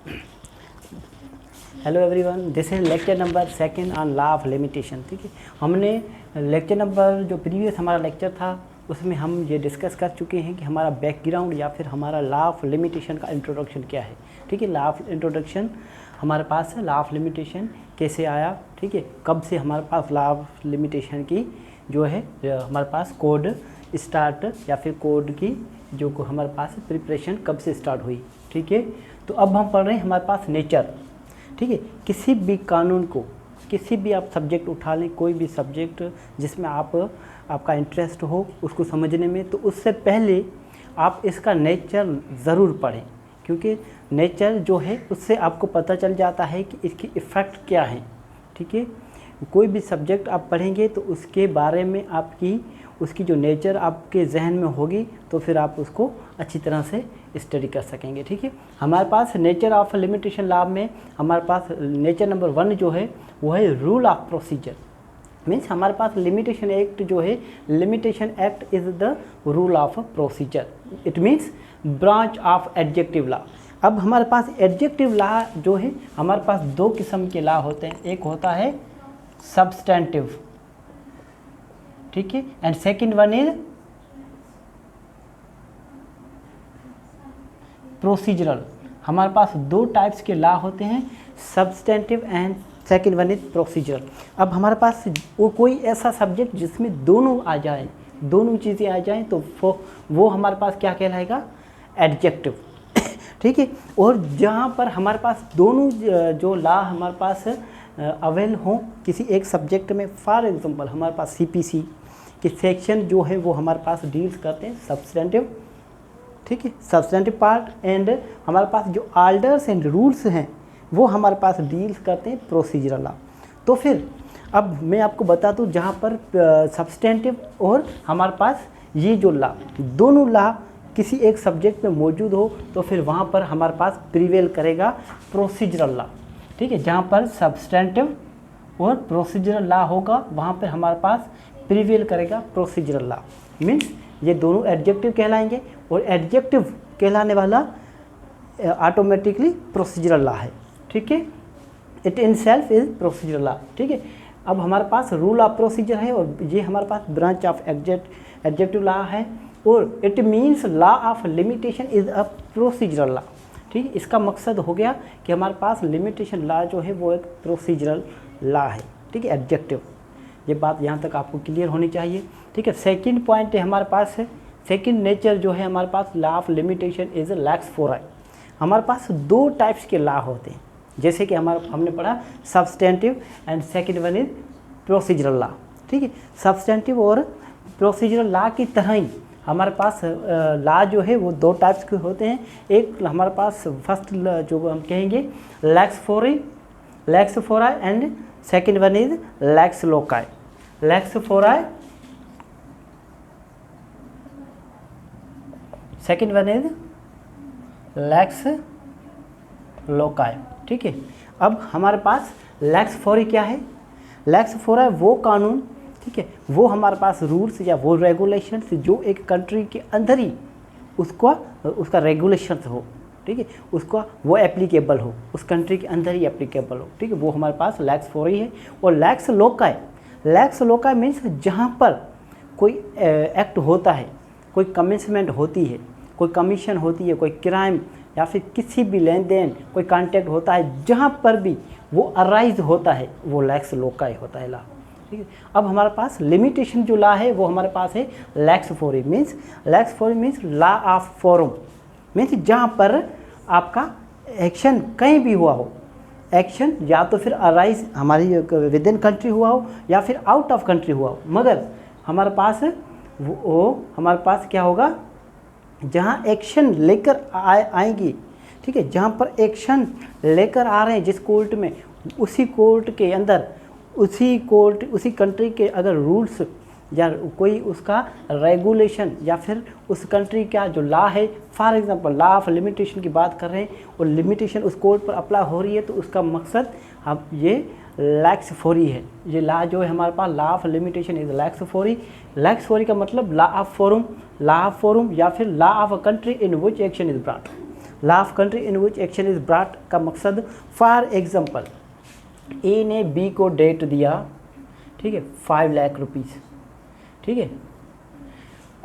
Hello everyone, this is lecture number 2 on law of limitation. ठीक है, हमने lecture number जो प्रीवियस हमारा लेक्चर था उसमें हम ये डिस्कस कर चुके हैं कि हमारा बैकग्राउंड या फिर हमारा लॉ ऑफ लिमिटेशन का इंट्रोडक्शन क्या है। ठीक है, लॉ ऑफ इंट्रोडक्शन हमारे पास है, लॉ ऑफ लिमिटेशन कैसे आया, ठीक है, कब से हमारे पास लॉ ऑफ लिमिटेशन की जो है हमारे पास कोड स्टार्ट या फिर कोड की जो हमारे पास प्रिपरेशन कब से स्टार्ट हुई। ठीक है, तो अब हम पढ़ रहे हैं हमारे पास नेचर। ठीक है, किसी भी कानून को, किसी भी आप सब्जेक्ट उठा लें, कोई भी सब्जेक्ट जिसमें आपका इंटरेस्ट हो उसको समझने में, तो उससे पहले आप इसका नेचर ज़रूर पढ़ें, क्योंकि नेचर जो है उससे आपको पता चल जाता है कि इसकी इफ़ेक्ट क्या है। ठीक है, कोई भी सब्जेक्ट आप पढ़ेंगे तो उसके बारे में उसकी जो नेचर आपके जहन में होगी तो फिर आप उसको अच्छी तरह से स्टडी कर सकेंगे। ठीक है, हमारे पास नेचर ऑफ लिमिटेशन लॉ में हमारे पास नेचर नंबर 1 जो है वो है रूल ऑफ प्रोसीजर। मीन्स हमारे पास लिमिटेशन एक्ट जो है, limitation act is the rule of procedure. It means branch of adjective law. अब हमारे पास एडजेक्टिव लॉ जो है, हमारे पास 2 किस्म के लॉ होते हैं। एक होता है सब्सटेंटिव, ठीक है, and second one is procedural. हमारे पास 2 टाइप्स के लॉ होते हैं, substantive and second one is procedural. अब हमारे पास वो कोई ऐसा सब्जेक्ट जिसमें दोनों आ जाए, दोनों चीज़ें आ जाएं, तो वो हमारे पास क्या कहलाएगा, एडजेक्टिव। ठीक है, और जहाँ पर हमारे पास दोनों जो लॉ हमारे पास अवेल हों किसी एक सब्जेक्ट में, फॉर एग्जांपल हमारे पास सीपीसी के सेक्शन जो है वो हमारे पास डील्स करते हैं सब्सटेंटिव, ठीक है, सब्सटेंटिव पार्ट, एंड हमारे पास जो ऑर्डर्स एंड रूल्स हैं वो हमारे पास डील्स करते हैं प्रोसीजरल लॉ। तो फिर अब मैं आपको बता दूं, जहाँ पर सब्सटेंटिव और हमारे पास ये जो लॉ, दोनों लॉ किसी एक सब्जेक्ट में मौजूद हो तो फिर वहाँ पर हमारे पास प्रिवेल करेगा प्रोसीजरल लॉ। ठीक है, जहाँ पर सब्सटेंटिव और प्रोसीजरल लॉ होगा वहाँ पर हमारे पास प्रिवेल करेगा प्रोसीजरल लॉ। मीन्स ये दोनों एडजेक्टिव कहलाएंगे और एडजेक्टिव कहलाने वाला ऑटोमेटिकली प्रोसीजरल लॉ है। ठीक है, it in self is procedural law. ठीक है, अब हमारे पास रूल ऑफ प्रोसीजर है और ये हमारे पास ब्रांच ऑफ एडजेक्टिव लॉ है, और it means law of limitation is a procedural law. ठीक है, इसका मकसद हो गया कि हमारे पास लिमिटेशन लॉ जो है वो एक प्रोसीजरल लॉ है। ठीक है, एडजेक्टिव, ये बात यहाँ तक आपको क्लियर होनी चाहिए। ठीक है, सेकंड पॉइंट है हमारे पास है, सेकंड नेचर जो है हमारे पास law of limitation is lex fori. हमारे पास 2 टाइप्स के लॉ होते हैं, जैसे कि हमने पढ़ा substantive and second one is procedural law. ठीक है, सब्सटेंटिव और प्रोसीजरल लॉ की तरह ही हमारे पास लॉ जो है वो 2 टाइप्स के होते हैं। एक हमारे पास फर्स्ट जो हम कहेंगे lex fori and second one is lex loci. Lex fori, second one is lex loci. ठीक है, अब हमारे पास लेक्स फोराई क्या है, लेक्स फोराई वो कानून, ठीक है, वो हमारे पास रूल्स या वो रेगुलेशंस जो एक कंट्री के अंदर ही उसका रेगुलेशंस हो, ठीक है, उसका वो एप्लीकेबल हो, उस कंट्री के अंदर ही एप्लीकेबल हो। ठीक है, वो हमारे पास लेक्स फोराई है। और लेक्स लोकाई मीन्स जहाँ पर कोई एक्ट होता है, कोई कमिटमेंट होती है, कोई कमीशन होती है, कोई क्राइम या फिर किसी भी लेन देन, कोई कॉन्टैक्ट होता है, जहाँ पर भी वो अराइज होता है वो लेक्स लोकाई होता है लॉ। ठीक है, अब हमारे पास लिमिटेशन जो लॉ है वो हमारे पास है lex fori. Means law of forum, means जहाँ पर आपका एक्शन कहीं भी हुआ हो, एक्शन या तो फिर अराइज हमारी विद इन कंट्री हुआ हो या फिर आउट ऑफ कंट्री हुआ हो, मगर हमारे पास क्या होगा, जहाँ एक्शन लेकर आएंगी, ठीक है, जहाँ पर एक्शन लेकर आ रहे हैं जिस कोर्ट में, उसी कोर्ट के अंदर उसी कंट्री के अगर रूल्स या कोई उसका रेगुलेशन या फिर उस कंट्री का जो लॉ है, for example law of limitation की बात कर रहे हैं और लिमिटेशन उस कोर्ट पर अप्लाई हो रही है, तो उसका मकसद अब ये लेक्स फोराई है। ये लॉ जो है हमारे पास law of limitation is lex fori. Lex fori का मतलब लॉ ऑफ फोरम या फिर law of a country in which action is brought. Law of country in which action is brought का मकसद, फॉर एग्जांपल ए ने बी को date दिया, ठीक है, 5 लाख रुपीज़, ठीक है।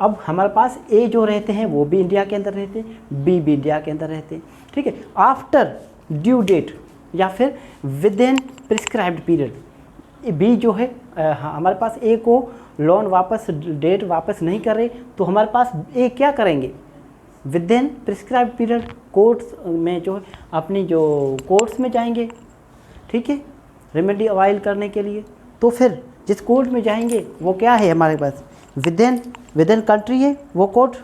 अब हमारे पास ए जो रहते हैं वो भी इंडिया के अंदर रहते हैं, बी भी इंडिया के अंदर रहते हैं, ठीक है। आफ्टर ड्यू डेट या फिर विद इन प्रिस्क्राइब्ड पीरियड बी जो है हमारे पास ए को लोन वापस डेट वापस नहीं कर रहे, तो हमारे पास ए क्या करेंगे, with in prescribed period courts में जो अपनी जो कोर्ट्स में जाएंगे, ठीक है, रेमेडी अवाइल करने के लिए। तो फिर जिस कोर्ट में जाएंगे वो क्या है हमारे पास, विद इन कंट्री है वो कोर्ट,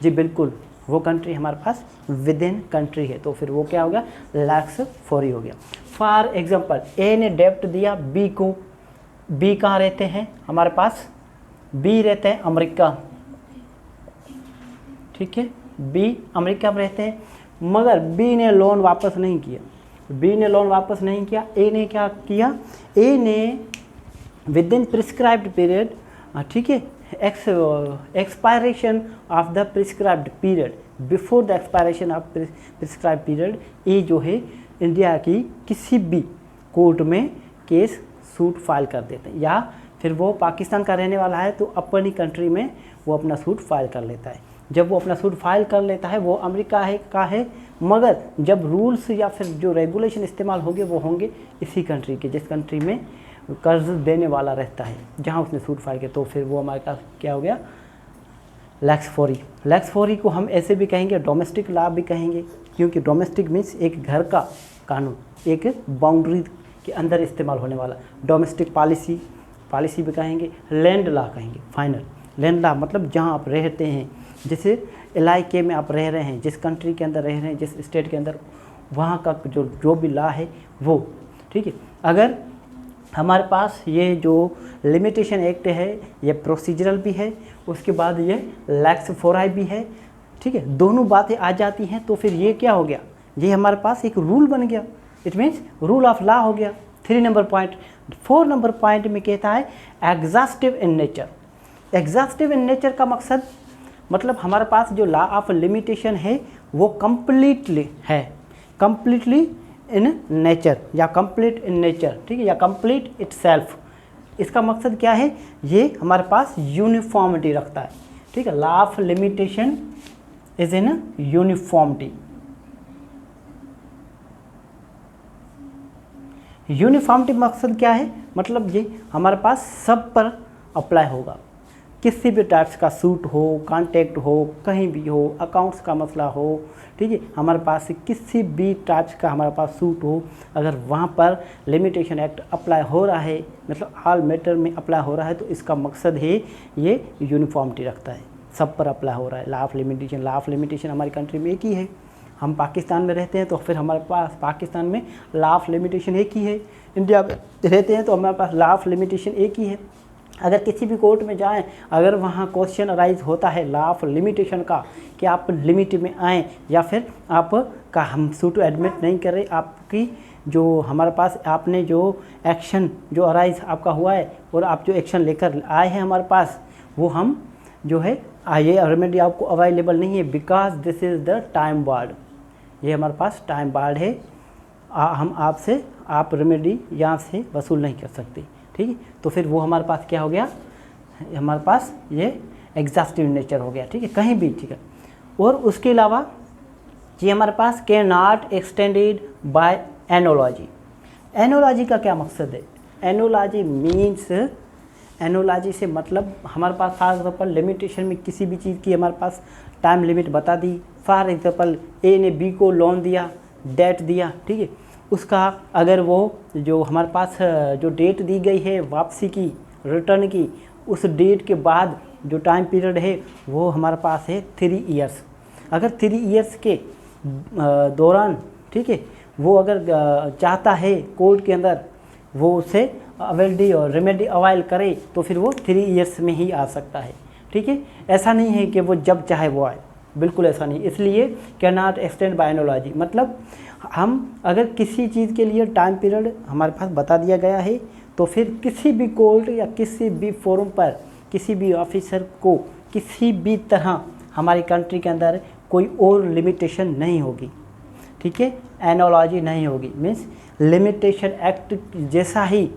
जी बिल्कुल वो कंट्री हमारे पास विद इन कंट्री है, तो फिर वो क्या हो गया, लैक्स फॉरी हो गया। फॉर एग्जांपल ए ने डेप्ट दिया बी को, बी कहाँ रहते हैं हमारे पास, बी रहते हैं अमेरिका, ठीक है, बी अमेरिका में रहते हैं, मगर बी ने लोन वापस नहीं किया, बी ने लोन वापस नहीं किया, ए ने क्या किया, ए ने विद इन प्रिस्क्राइब्ड पीरियड, ठीक है, expiration of the prescribed period, before the expiration of prescribed period a जो है इंडिया की किसी भी कोर्ट में केस सूट फाइल कर देते हैं, या फिर वो पाकिस्तान का रहने वाला है तो अपनी कंट्री में वो अपना सूट फाइल कर लेता है। जब वो अपना सूट फाइल कर लेता है वो अमेरिका है का है, मगर जब रूल्स या फिर जो रेगुलेशन इस्तेमाल होंगे वो होंगे इसी कंट्री के, जिस कंट्री में कर्ज देने वाला रहता है जहाँ उसने सूट फाइल किया, तो फिर वो हमारे पास क्या हो गया, लैक्स फॉरी। लैक्स फॉरी को हम ऐसे भी कहेंगे, डोमेस्टिक लॉ भी कहेंगे, क्योंकि डोमेस्टिक मीन्स एक घर का कानून, एक बाउंड्री के अंदर इस्तेमाल होने वाला। डोमेस्टिक पॉलिसी भी कहेंगे, लैंड लॉ कहेंगे। फाइनल लैंड लॉ मतलब जहाँ आप रहते हैं, जिस इलाके में आप रह रहे हैं, जिस कंट्री के अंदर रह रहे हैं, जिस स्टेट के अंदर, वहाँ का जो भी लॉ है वो, ठीक है। अगर हमारे पास ये जो लिमिटेशन एक्ट है ये प्रोसीजरल भी है, उसके बाद ये लैक्स फॉरी भी है, ठीक है, दोनों बातें आ जाती हैं, तो फिर ये क्या हो गया, ये हमारे पास एक रूल बन गया, it means rule of law हो गया। 3 नंबर पॉइंट। 4 नंबर पॉइंट में कहता है exhaustive in nature. Exhaustive in nature का मकसद मतलब हमारे पास जो लॉ ऑफ लिमिटेशन है वो कम्प्लीटली है, कम्प्लीटली इन नेचर या कंप्लीट इन नेचर, ठीक है, या कंप्लीट इटसेल्फ। इसका मकसद क्या है, ये हमारे पास यूनिफॉर्मिटी रखता है, ठीक है। Law of limitation is in uniformity. Uniformity मकसद क्या है, मतलब ये हमारे पास सब पर अप्लाई होगा, किसी भी टाइप्स का सूट हो, कॉन्ट्रैक्ट हो, कहीं भी हो, अकाउंट्स का मसला हो, ठीक है, हमारे पास किसी भी टाइप्स का हमारे पास सूट हो, अगर वहाँ पर लिमिटेशन एक्ट अप्लाई हो रहा है, मतलब ऑल मैटर में अप्लाई हो रहा है, तो इसका मकसद है ये यूनिफॉर्मिटी रखता है, सब पर अप्लाई हो रहा है। लॉ ऑफ लिमिटेशन हमारी कंट्री में एक ही है, हम पाकिस्तान में रहते हैं तो फिर हमारे पास पाकिस्तान में लॉ ऑफ लिमिटेशन एक ही है, इंडिया में रहते हैं तो हमारे पास लॉ ऑफ लिमिटेशन एक ही है। अगर किसी भी कोर्ट में जाएं, अगर वहाँ क्वेश्चन अराइज होता है लॉ ऑफ लिमिटेशन का कि आप लिमिट में आएँ या फिर आपका हम सूट एडमिट नहीं कर रहे, आपकी जो हमारे पास आपने जो एक्शन जो अराइज आपका हुआ है और आप जो एक्शन लेकर आए हैं हमारे पास, वो हम जो है ये रेमेडी आपको अवेलेबल नहीं है, because this is the time barred, ये हमारे पास टाइम बार्ड है, हम आपसे आप रेमेडी यहाँ से वसूल नहीं कर सकते, ठीक है। तो फिर वो हमारे पास क्या हो गया, हमारे पास ये एग्जॉस्टिव नेचर हो गया, ठीक है, कहीं भी, ठीक है। और उसके अलावा ये हमारे पास can not extended by analogy. Analogy का क्या मकसद है, एनोलॉजी मीन्स, एनोलॉजी से मतलब हमारे पास फॉर एग्जाम्पल लिमिटेशन में किसी भी चीज़ की हमारे पास टाइम लिमिट बता दी। फॉर एग्जाम्पल ए ने बी को लोन दिया, डेट दिया, ठीक है, उसका अगर वो जो हमारे पास जो डेट दी गई है वापसी की, रिटर्न की, उस डेट के बाद जो टाइम पीरियड है वो हमारे पास है 3 इयर्स। अगर 3 इयर्स के दौरान, ठीक है, वो अगर चाहता है कोर्ट के अंदर वो उसे अवेल्डी और रेमेडी अवाइल करे तो फिर वो 3 इयर्स में ही आ सकता है, ठीक है। ऐसा नहीं है कि वो जब चाहे वो आए, बिल्कुल ऐसा नहीं। इसलिए cannot extend by analogy, मतलब हम अगर किसी चीज़ के लिए टाइम पीरियड हमारे पास बता दिया गया है तो फिर किसी भी कोर्ट या किसी भी फोरम पर किसी भी ऑफिसर को किसी भी तरह हमारी कंट्री के अंदर कोई और लिमिटेशन नहीं होगी, ठीक है, एनालॉजी नहीं होगी, मीन्स लिमिटेशन एक्ट जैसा ही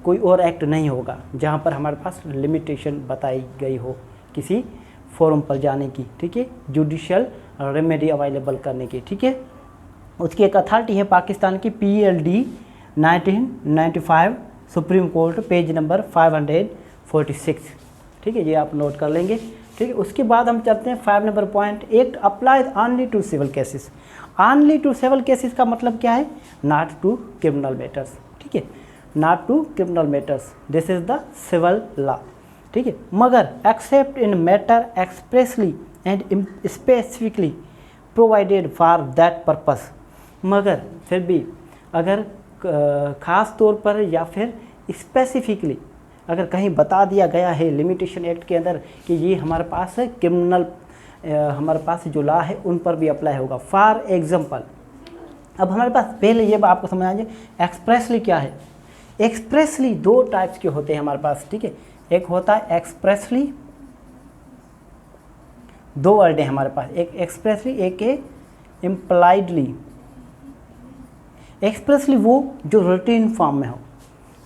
कोई और एक्ट नहीं होगा जहाँ पर हमारे पास लिमिटेशन बताई गई हो किसी फोरम पर जाने की, ठीक है, जुडिशियल रेमेडी अवेलेबल करने की, ठीक है। उसकी एक अथॉरिटी है पाकिस्तान की PLD 1995 supreme court, page number 546, ठीक है, ये आप नोट कर लेंगे, ठीक है। उसके बाद हम चलते हैं 5 number point, act applies only to civil cases. Only to civil cases का मतलब क्या है? नॉट टू क्रिमिनल मैटर्स, ठीक है, not to criminal matters, this is the civil law, ठीक है। मगर except in matter expressly and specifically provided for that purpose, मगर फिर भी अगर ख़ास तौर पर या फिर स्पेसिफिकली अगर कहीं बता दिया गया है लिमिटेशन एक्ट के अंदर कि ये हमारे पास क्रिमिनल हमारे पास जो लॉ है उन पर भी अप्लाई होगा। फॉर एग्जांपल, अब हमारे पास पहले ये आपको समझ आ जाए एक्सप्रेसली क्या है। एक्सप्रेसली दो टाइप्स के होते हैं हमारे पास, ठीक है, एक होता है एक्सप्रेसली, दो वर्ड है हमारे पास, एक एक्सप्रेसली एक है इम्प्लाइडली। एक्सप्रेसली वो जो रूटीन फॉर्म में हो,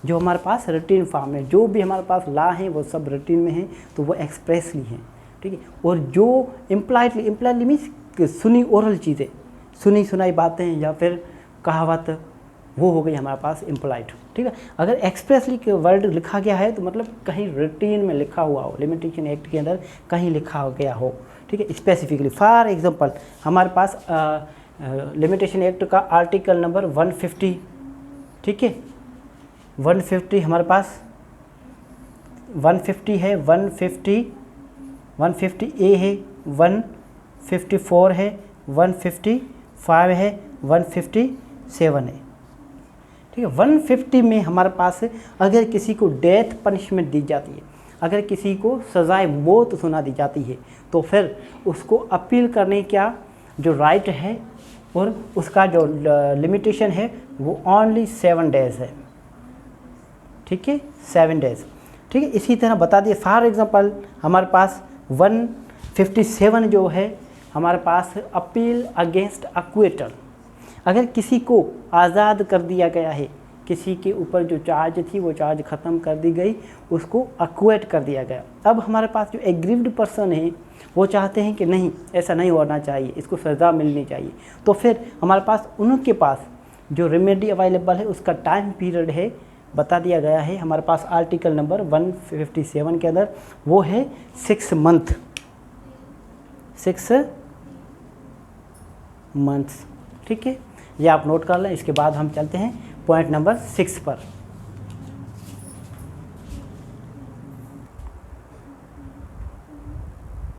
जो हमारे पास रूटीन फॉर्म में जो भी हमारे पास लॉ है वो सब रूटीन में है तो वो एक्सप्रेसली है, ठीक है। और जो इम्प्लाइडली मीन्स सुनी ओरल चीज़ें, सुनी सुनाई बातें या फिर कहावत, वो हो गई हमारे पास इम्प्लाइड, ठीक है। अगर एक्सप्रेसली के वर्ड लिखा गया है तो मतलब कहीं रूटीन में लिखा हुआ हो, लिमिटेशन एक्ट के अंदर कहीं लिखा गया हो, ठीक है, स्पेसिफिकली। फॉर एग्जांपल हमारे पास लिमिटेशन एक्ट का आर्टिकल नंबर 150, ठीक है, 150 हमारे पास 150 है, 150A है, 154 है, 155 है, 157 है, ठीक है। 150 में हमारे पास अगर किसी को डेथ पनिशमेंट दी जाती है, अगर किसी को सज़ाए मौत सुना दी जाती है तो फिर उसको अपील करने का जो राइट है और उसका जो लिमिटेशन है वो ओनली 7 डेज़ है, ठीक है, 7 डेज़, ठीक है। इसी तरह बता दिए फॉर एग्जांपल हमारे पास 157 जो है हमारे पास अपील अगेंस्ट अक्वेटल। अगर किसी को आज़ाद कर दिया गया है, किसी के ऊपर जो चार्ज थी वो चार्ज ख़त्म कर दी गई, उसको अक्वेट कर दिया गया। अब हमारे पास जो एग्रीव्ड पर्सन है वो चाहते हैं कि नहीं ऐसा नहीं होना चाहिए, इसको सज़ा मिलनी चाहिए, तो फिर हमारे पास उनके पास जो रेमेडी अवेलेबल है उसका टाइम पीरियड है बता दिया गया है हमारे पास आर्टिकल नंबर 157 के अंदर, वो है 6 मंथ, 6 मंथ्स, ठीक है, ये आप नोट कर लें। इसके बाद हम चलते हैं पॉइंट नंबर 6 पर।